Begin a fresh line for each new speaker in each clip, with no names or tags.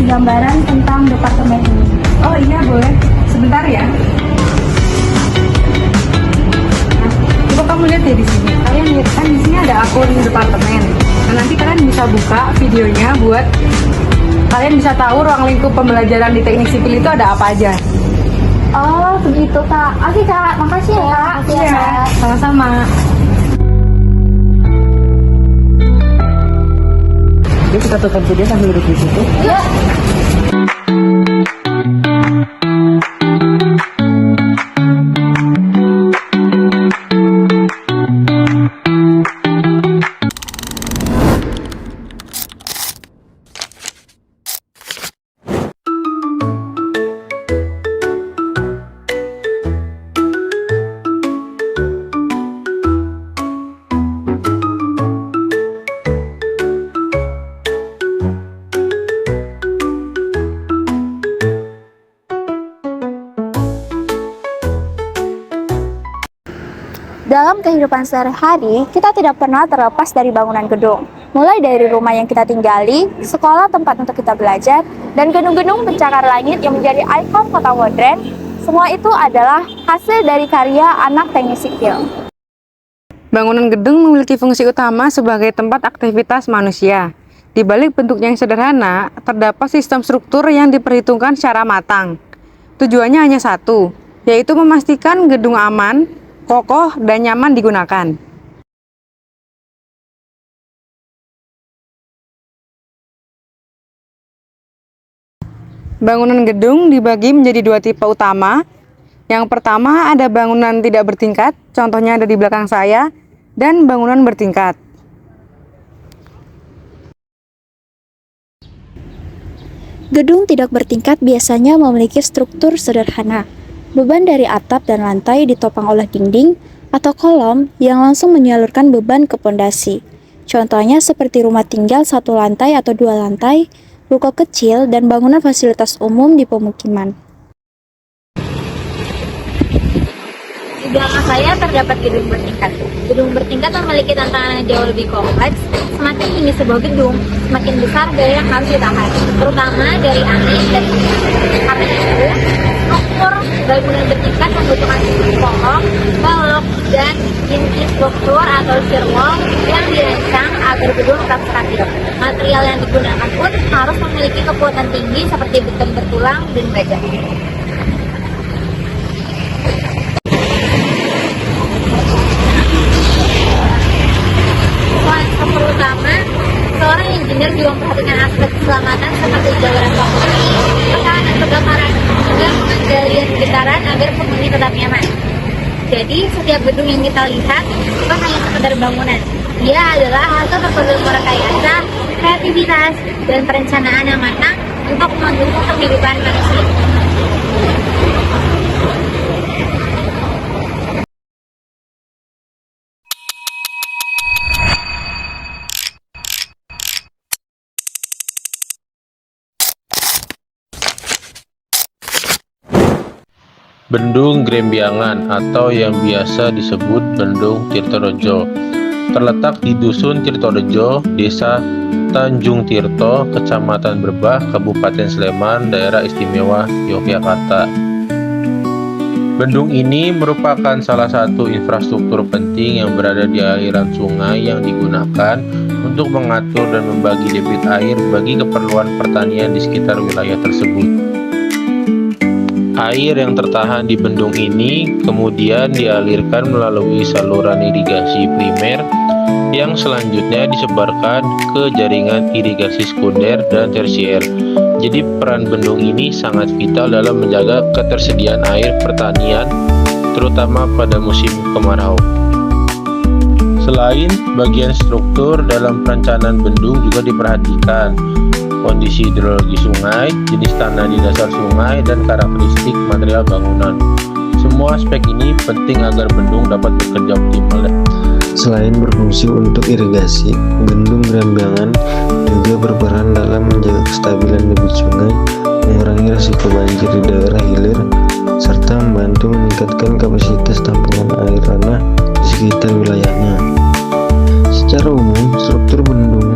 gambaran tentang departemen ini.
Oh iya, boleh. Sebentar ya. Nah, coba kamu lihat ya di sini. Kalian lihat kan di sini ada akun departemen. Nah, nanti kalian bisa buka videonya buat kalian bisa tahu ruang lingkup pembelajaran di teknik sipil itu ada apa aja.
Oh, begitu Kak. Oke Kak, makasih ya Kak.
Iya, sama-sama. Jadi kita tutup video sambil duduk di situ.
Yuk. Dalam kehidupan sehari-hari, kita tidak pernah terlepas dari bangunan gedung. Mulai dari rumah yang kita tinggali, sekolah tempat untuk kita belajar, dan gedung-gedung pencakar langit yang menjadi ikon kota modern, semua itu adalah hasil dari karya anak teknik sipil.
Bangunan gedung memiliki fungsi utama sebagai tempat aktivitas manusia. Di balik bentuknya yang sederhana, terdapat sistem struktur yang diperhitungkan secara matang. Tujuannya hanya satu, yaitu memastikan gedung aman, kokoh, dan nyaman digunakan. Bangunan gedung dibagi menjadi dua tipe utama. Yang pertama ada bangunan tidak bertingkat, contohnya ada di belakang saya, dan bangunan bertingkat.
Gedung tidak bertingkat biasanya memiliki struktur sederhana. Beban dari atap dan lantai ditopang oleh dinding atau kolom yang langsung menyalurkan beban ke pondasi. Contohnya seperti rumah tinggal satu lantai atau dua lantai, ruko kecil, dan bangunan fasilitas umum di pemukiman.
Di belakang saya terdapat gedung bertingkat. Gedung bertingkat memiliki tantangan yang jauh lebih kompleks. Semakin tinggi sebuah gedung, semakin besar daya yang harus ditahan, terutama dari angin dan hujan. Karena itu, struktur bangunan bertingkat membutuhkan sistem kolom, balok, dan inti struktur atau shear wall yang dirancang agar gedung tetap stabil. Material yang digunakan pun harus memiliki kekuatan tinggi seperti beton bertulang dan baja. Terutama, seorang engineer juga memperhatikan aspek keselamatan seperti jauran bangunan, tekanan kebakaran, dan pengendalian getaran agar penghuni tetap nyaman. Jadi, setiap gedung yang kita lihat bukan hanya sekedar bangunan. Dia adalah hasil perpaduan rekayasa, kreativitas, dan perencanaan yang matang untuk mendukung kehidupan manusia.
Bendung Grembiangan atau yang biasa disebut Bendung Tirtorejo terletak di Dusun Tirtorejo, Desa Tanjung Tirto, Kecamatan Berbah, Kabupaten Sleman, Daerah Istimewa Yogyakarta. Bendung ini merupakan salah satu infrastruktur penting yang berada di aliran sungai yang digunakan untuk mengatur dan membagi debit air bagi keperluan pertanian di sekitar wilayah tersebut. Air yang tertahan di bendung ini kemudian dialirkan melalui saluran irigasi primer yang selanjutnya disebarkan ke jaringan irigasi sekunder dan tersier. Jadi peran bendung ini sangat vital dalam menjaga ketersediaan air pertanian, terutama pada musim kemarau. Selain bagian struktur dalam perencanaan bendung juga diperhatikan kondisi hidrologi sungai, jenis tanah di dasar sungai, dan karakteristik material bangunan. Semua aspek ini penting agar bendung dapat bekerja optimal.
Selain berfungsi untuk irigasi, bendung Grembiangan juga berperan dalam menjaga kestabilan debit sungai, mengurangi risiko banjir di daerah hilir, serta membantu meningkatkan kapasitas tampungan air tanah di sekitar wilayahnya. Secara umum, struktur bendung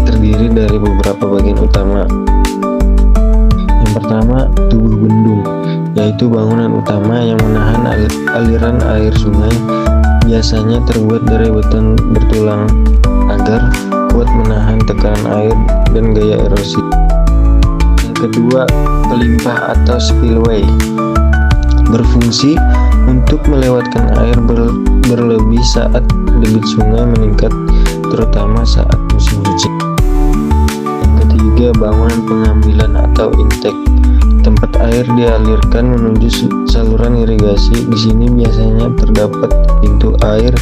terdiri dari beberapa bagian utama, pertama, tubuh bendung, yaitu bangunan utama yang menahan aliran air sungai, biasanya terbuat dari beton bertulang agar kuat menahan tekanan air dan gaya erosi. Yang kedua, pelimpah atau spillway, berfungsi untuk melewatkan air berlebih saat debit sungai meningkat, terutama saat musim hujan. Yang ketiga, bangunan pengambilan atau intake, tempat air dialirkan menuju saluran irigasi. Di sini biasanya terdapat pintu air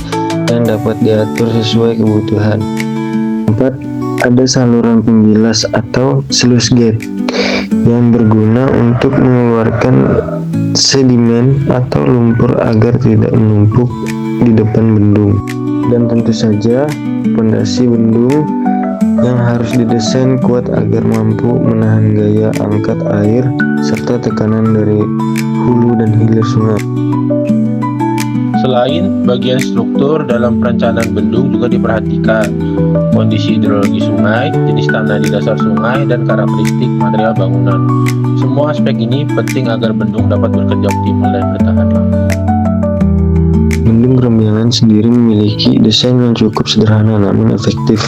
yang dapat diatur sesuai kebutuhan. 4. Ada saluran pembilas atau sluice gate yang berguna untuk mengeluarkan sedimen atau lumpur agar tidak menumpuk di depan bendung. Dan tentu saja pondasi bendung yang harus didesain kuat agar mampu menahan gaya angkat air serta tekanan dari hulu dan hilir sungai.
Selain bagian struktur, dalam perencanaan bendung juga diperhatikan kondisi hidrologi sungai, jenis tanah di dasar sungai, dan karakteristik material bangunan. Semua aspek ini penting agar bendung dapat bekerja optimal dan bertahan lama.
Bendung Grombiangan sendiri memiliki desain yang cukup sederhana namun efektif.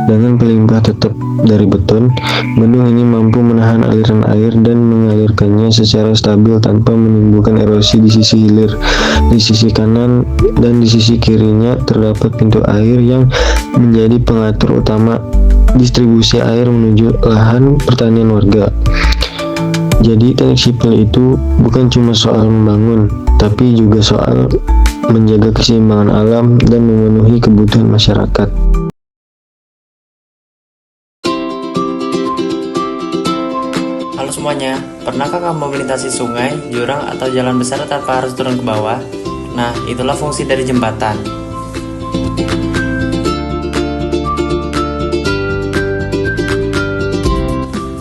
Dengan pelimpah tetap dari beton, bendung ini mampu menahan aliran air dan mengalirkannya secara stabil tanpa menimbulkan erosi di sisi hilir. Di sisi kanan dan di sisi kirinya terdapat pintu air yang menjadi pengatur utama distribusi air menuju lahan pertanian warga. Jadi teknik sipil itu bukan cuma soal membangun, tapi juga soal menjaga keseimbangan alam dan memenuhi kebutuhan masyarakat.
Halo semuanya, pernahkah kamu melintasi sungai, jurang, atau jalan besar tanpa harus turun ke bawah? Nah, itulah fungsi dari jembatan.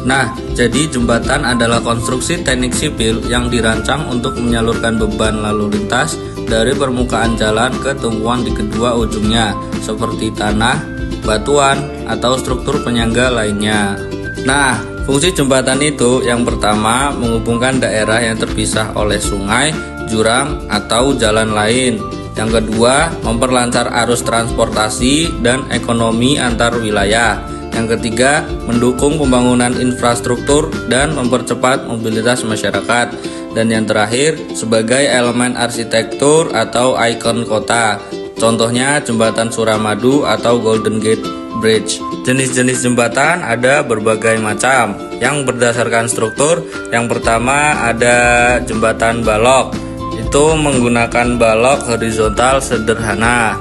Nah, jadi jembatan adalah konstruksi teknik sipil yang dirancang untuk menyalurkan beban lalu lintas dari permukaan jalan ke tumpuan di kedua ujungnya, seperti tanah, batuan, atau struktur penyangga lainnya. Nah, fungsi jembatan itu yang pertama menghubungkan daerah yang terpisah oleh sungai, jurang, atau jalan lain. Yang kedua, memperlancar arus transportasi dan ekonomi antar wilayah. Yang ketiga, mendukung pembangunan infrastruktur dan mempercepat mobilitas masyarakat. Dan yang terakhir, sebagai elemen arsitektur atau ikon kota. Contohnya jembatan Suramadu atau Golden Gate Bridge. Jenis-jenis jembatan ada berbagai macam yang berdasarkan struktur. Yang pertama ada jembatan balok. Itu menggunakan balok horizontal sederhana.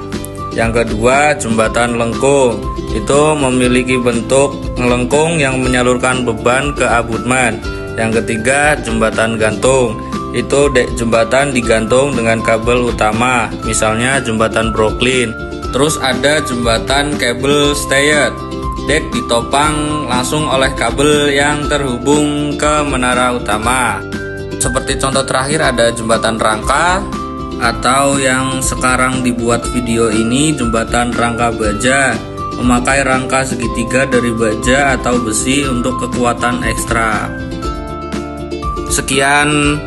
Yang kedua, jembatan lengkung. Itu memiliki bentuk melengkung yang menyalurkan beban ke abutmen. Yang ketiga, jembatan gantung. Itu dek jembatan digantung dengan kabel utama, misalnya jembatan Brooklyn. Terus ada jembatan kabel stayed. Dek ditopang langsung oleh kabel yang terhubung ke menara utama. Seperti contoh terakhir ada jembatan rangka, atau yang sekarang dibuat video ini jembatan rangka baja, memakai rangka segitiga dari baja atau besi untuk kekuatan ekstra. Sekian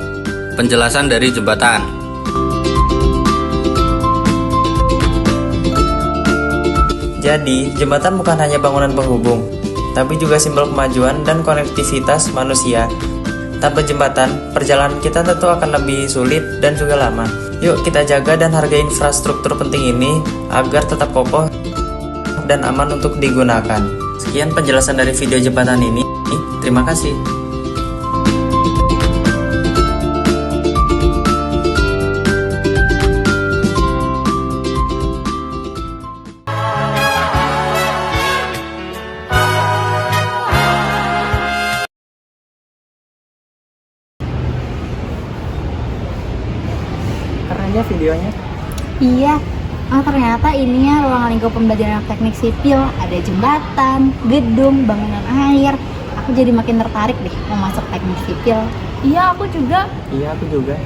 penjelasan dari jembatan.
Jadi, jembatan bukan hanya bangunan penghubung, tapi juga simbol kemajuan dan konektivitas manusia. Tanpa jembatan, perjalanan kita tentu akan lebih sulit dan juga lama. Yuk kita jaga dan hargai infrastruktur penting ini agar tetap kokoh dan aman untuk digunakan. Sekian penjelasan dari video jembatan ini. Terima kasih.
Keren ya videonya.
Iya, ternyata ininya ruangan lingkup pembelajaran teknik sipil. Ada jembatan, gedung, bangunan air. Aku jadi makin tertarik deh mau masuk teknik sipil.
Iya, aku juga.
Iya, aku juga.